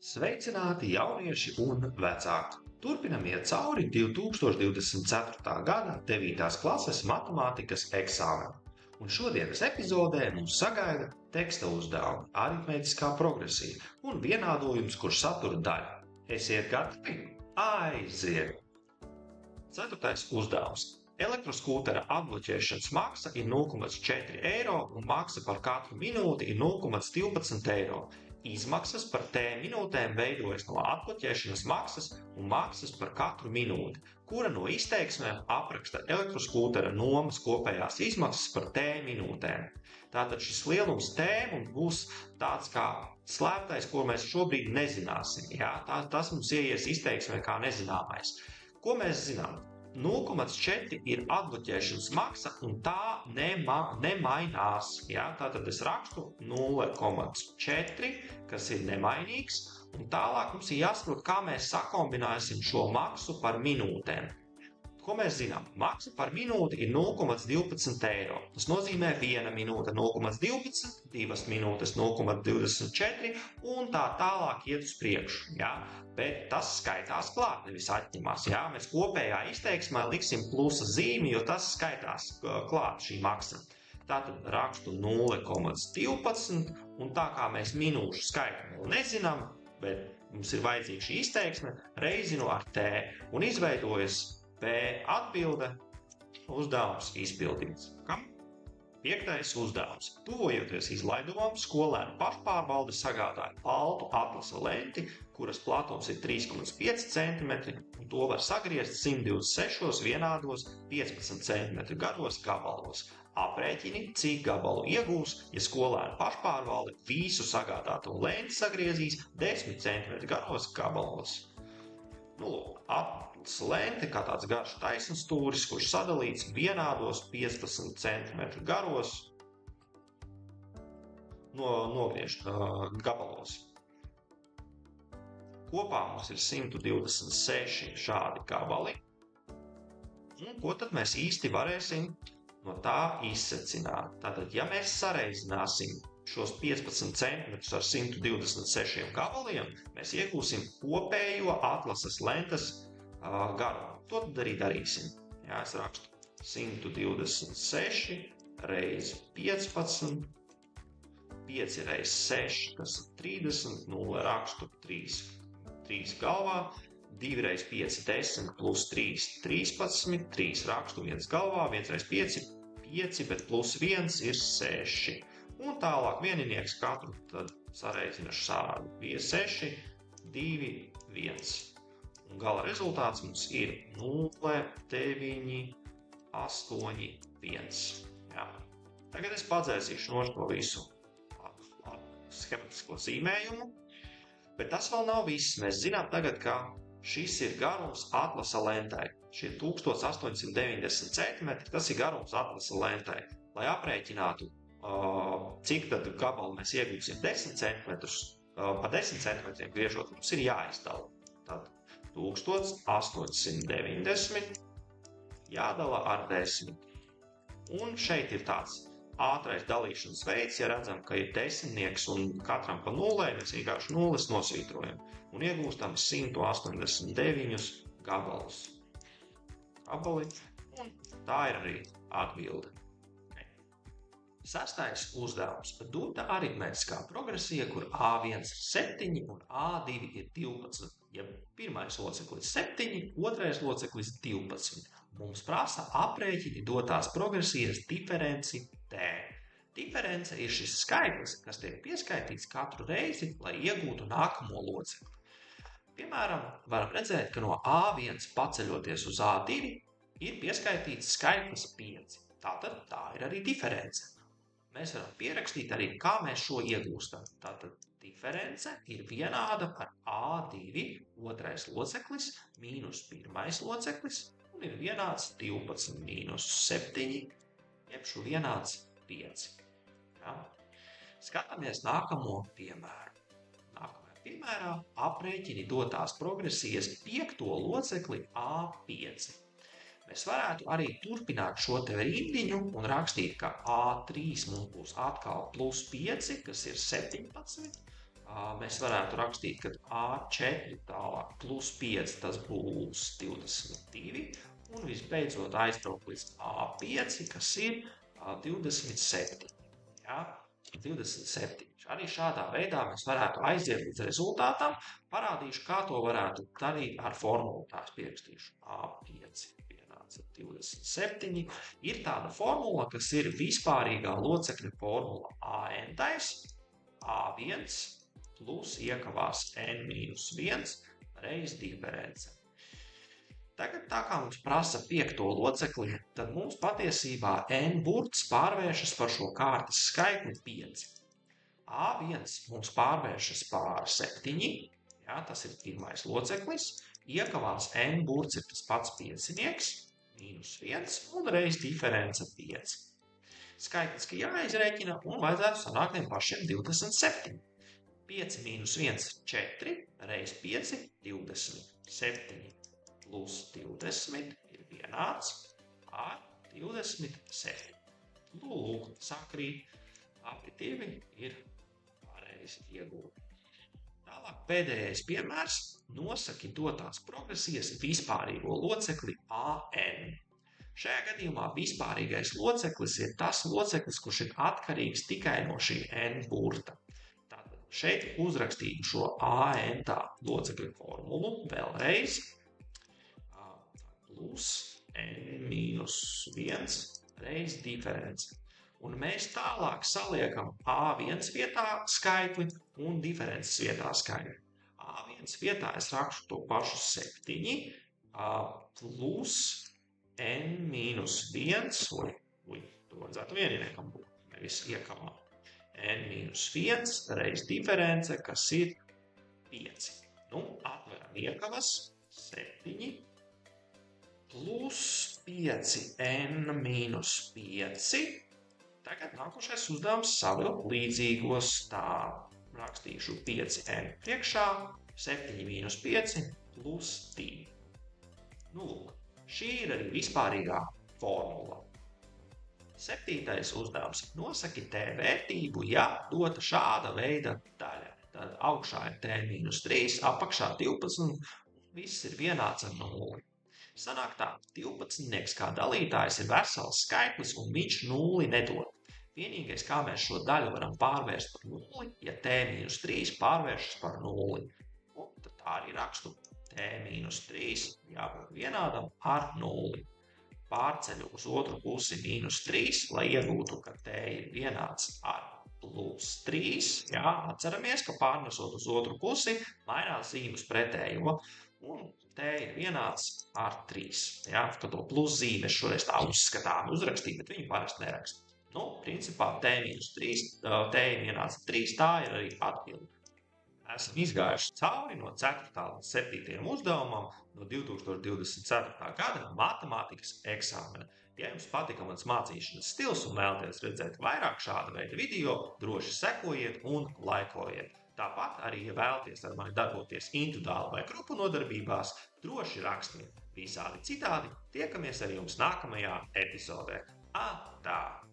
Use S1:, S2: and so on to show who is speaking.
S1: Sveicināti jaunieši un vecāki! Turpinam iet cauri 2024. gada 9. klases matemātikas eksāmenam. Un šodienas epizodē mums sagaida teksta uzdevumi, aritmētiskā progresija un vienādojums, kurš satura daļu. Esiet gatavi? Aiziet! 4. uzdevums. Elektroskūtera atbloķēšanas maksa ir 0,4 eiro un maksa par katru minūti ir 0,12 eiro. Izmaksas par T minūtēm veidojas no atbloķēšanas maksas un maksas par katru minūti, kura no izteiksmēm apraksta elektroskūtera nomas kopējās izmaksas par T minūtēm. Tātad šis lielums T mums būs tāds kā slēptais, ko mēs šobrīd nezināsim. Tas mums ieies izteiksmē kā nezināmais. Ko mēs zinām? 0,4 ir atbloķēšanas maksa un tā nemainās. Tātad es rakstu 0,4, kas ir nemainīgs, un tālāk mums ir jāsaprot, kā mēs sakombinēsim šo maksu par minūtēm. Ko mēs zinām? Maksa par minūti ir 0,12 eiro. Tas nozīmē 1 minūte 0,12, 2 minūtes 0,24 un tā tālāk iet uz priekšu. Bet tas skaitās klāt, nevis atņemās. Mēs kopējā izteiksmē liksim plusa zīmi, jo tas skaitās klāt šī maksa. Tātad rakstu 0,12 un tā kā mēs minūšu skaitu vēl nezinām, bet mums ir vajadzīga šī izteiksme, reizinu ar T un izveidojas B atbilde, uzdevums izpildīts. Kam? 5. uzdevums. Tuvojoties izlaidumam, skolēnu pašpārvalde sagādāja baltu atlasa lenti, kuras platums ir 3,5 cm, un to var sagriezt 126 vienādos 15 cm garos gabalos. Aprēķini, cik gabalu iegūs, ja skolēnu pašpārvalde visu sagādāto lenti sagriezīs 10 cm garos gabalos. Atlasa lente kā tāds garš taisns stūris, kurš sadalīts vienādos 15 cm garos nogriežt gabalos. Kopā mums ir 126 šādi gabali. Un ko tad mēs īsti varēsim no tā izsecināt? Tātad, ja mēs sareizināsim šos 15 cm ar 126 gabaliem, mēs iegūsim kopējo atlases lentes garumu. To tad arī darīsim. Es rakstu 126 reiz 15, 5 reiz 6, tas ir 30, 0 rakstu 3 galvā, 2 reiz 5, 10, plus 3, 13, 3 rakstu 1 galvā, 1 reiz 5, 5, bet plus 1 ir 6. Un tālāk vieninieks katru tad sareizina šādi. 6, 2, 1. Un gala rezultāts mums ir 0, 9, 8, 1. Tagad es padzēsīšu no to visu schematisko zīmējumu, bet tas vēl nav viss. Mēs zinām tagad, ka šis ir garums atlasa lentai. Šie 1890 cm, tas ir garums atlasa lentai. Lai aprēķinātu, cik tad gabalu mēs iegūsim 10 cm, pa 10 cm griežot, mums ir jāizdala. Tad 1890 jādala ar 10. Un šeit ir tāds ātrais dalīšanas veids, ja redzam, ka ir desmitnieks un katram pa nulē, mēs vienkārši nulles nosvītrojam un iegūstam 189 gabalus. Un tā ir arī atbilde. 6. uzdevums. Dota aritmētiskā progresija, kur A1 ir 7 un A2 ir 12. Ja pirmais loceklis 7, otrais loceklis 12. Mums prasa aprēķini dotās progresijas diferenci T. Diference ir šis skaitlis, kas tiek pieskaitīts katru reizi, lai iegūtu nākamo locekli. Piemēram, varam redzēt, ka no A1 paceļoties uz A2 ir pieskaitīts skaitlis 5. Tātad tā ir arī diference. Mēs varam pierakstīt arī, kā mēs šo iegūstam. Tātad diference ir vienāda ar A2 otrais loceklis mīnus pirmais loceklis un ir vienāds 12 mīnus 7, jeb vienāds 5. Skatāmies nākamo piemēru. Nākamajā piemērā aprēķini dotās progresijas 5. locekli A5. Mēs varētu arī turpināt šo te rindiņu un rakstīt, ka A3 mums būs atkal plus 5, kas ir 17, mēs varētu rakstīt, ka A4 tālāk plus 5 tas būs 22, un visbeidzot aizbraukt līdz A5, kas ir 27. Ja? 27. Arī šādā veidā mēs varētu aiziet līdz rezultātam. Parādīšu, kā to varētu darīt ar formulu. Tās pierakstīšu A5 pienāca 27. Ir tāda formula, kas ir vispārīgā locekļa formula AN A1 plus iekavās N-1 reiz diference. Tagad tā kā mums prasa 5. locekli, tad mums patiesībā N burts pārvēršas par šo kārtas skaitli 5. A1 mums pārvēršas par 7, jā, tas ir pirmais loceklis, iekavās N burts ir tas pats piecinieks, -1 un reiz diference 5. Skaitliski jāizrēķina un vajadzētu sanākt tiem pašiem 27. 5 - 1 - 4, reiz 5 - 27. Plus 20 ir vienāds ar 27. Lūk, sakrīt, abi divi ir pareizi iegūti. Tālāk pēdējais piemērs nosaki dotās progresijas vispārīgo locekli AN. Šajā gadījumā vispārīgais loceklis ir tas loceklis, kurš ir atkarīgs tikai no šī N burta. Tātad šeit uzrakstītu šo AN tā locekļa formulu vēlreiz. Plus N-1 reiz diference. Un mēs tālāk saliekam A1 vietā skaitli un diferences vietā skaitli. A1 vietā es rakšu to pašu 7 plus N-1, to vajadzētu vieniniekam būt, nevis iekavā. N-1 reiz diference, kas ir 5. Atveram iekavas 7. Plus 5 N-5. Tagad nākošais uzdevums savilkt līdzīgos. Tā rakstīšu 5N priekšā, 7 - 5 plus 2. Lūk, šī ir arī vispārīgā formula. 7. uzdevums. Nosaki T vērtību, ja dota šāda veida daļa. Tad augšā ir T-3, apakšā 12, un viss ir vienāds ar 0. Sanāk tā, 12 kā dalītājs ir vesels skaitlis un viņš 0 nedod. Vienīgais, kā mēs šo daļu varam pārvērst par 0, ja T-3 pārvēršas par 0. Un tad tā arī rakstu T-3 jābūt vienādam ar 0. Pārceļu uz otru pusi -3, lai iegūtu, ka T ir vienāds ar plus 3. Jā, atceramies, ka pārnesot uz otru pusi, mainās zīmes pretējo. Un T ir vienāds ar 3. Ja, ka to plus zīmes šoreiz tā uzskatām uzrakstīt, bet viņi parasti neraksta. Principā T-3, T ir vienāds ar 3, tā ir arī atbilde. Esam izgājuši cauri no 4. līdz 7. uzdevumam no 2024. gada matemātikas eksāmena. Ja jums patika mans mācīšanas stils un vēlaties redzēt vairāk šāda veida video, droši sekojiet un laikojiet. Tāpat arī, ja vēlaties ar mani darboties individuāli vai grupu nodarbībās, droši rakstiet. Visādi citādi tiekamies ar jums nākamajā epizodē. Tā!